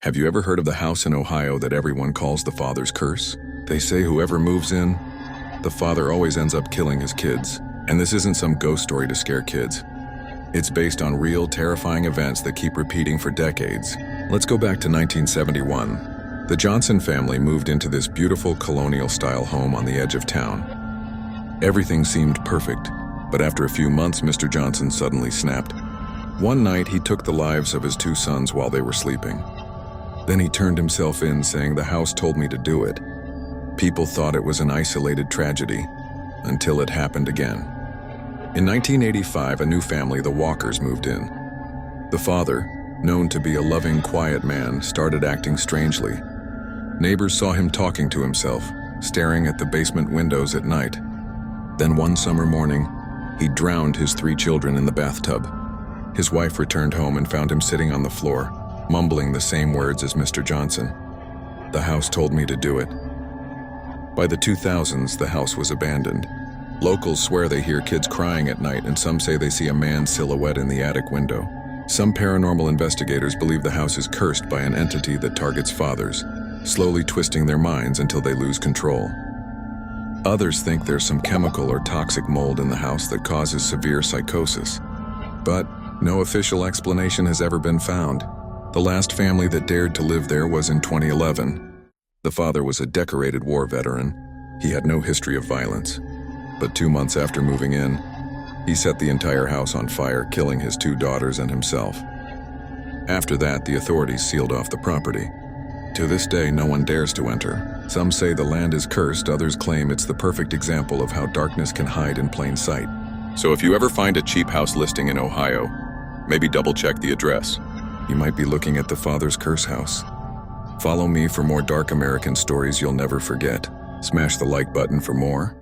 Have you ever heard of the house in Ohio that everyone calls the father's curse? They say whoever moves in, the father always ends up killing his kids. And this isn't some ghost story to scare kids. It's based on real, terrifying events that keep repeating for decades. Let's go back to 1971. The Johnson family moved into this beautiful colonial-style home on the edge of town. Everything seemed perfect, but after a few months, Mr. Johnson suddenly snapped. One night, he took the lives of his two sons while they were sleeping. Then he turned himself in, saying, "The house told me to do it." People thought it was an isolated tragedy, until it happened again. In 1985, a new family, the Walkers, moved in. The father, known to be a loving, quiet man, started acting strangely. Neighbors saw him talking to himself, staring at the basement windows at night. Then one summer morning, he drowned his 3 children in the bathtub. His wife returned home and found him sitting on the floor, mumbling the same words as Mr. Johnson. "The house told me to do it." By the 2000s, the house was abandoned. Locals swear they hear kids crying at night, and some say they see a man's silhouette in the attic window. Some paranormal investigators believe the house is cursed by an entity that targets fathers, slowly twisting their minds until they lose control. Others think there's some chemical or toxic mold in the house that causes severe psychosis. But no official explanation has ever been found. The last family that dared to live there was in 2011. The father was a decorated war veteran. He had no history of violence. But 2 months after moving in, he set the entire house on fire, killing his 2 daughters and himself. After that, the authorities sealed off the property. To this day, no one dares to enter. Some say the land is cursed, others claim it's the perfect example of how darkness can hide in plain sight. So if you ever find a cheap house listing in Ohio, maybe double-check the address. You might be looking at the father's curse house. Follow me for more dark American stories you'll never forget. Smash the like button for more.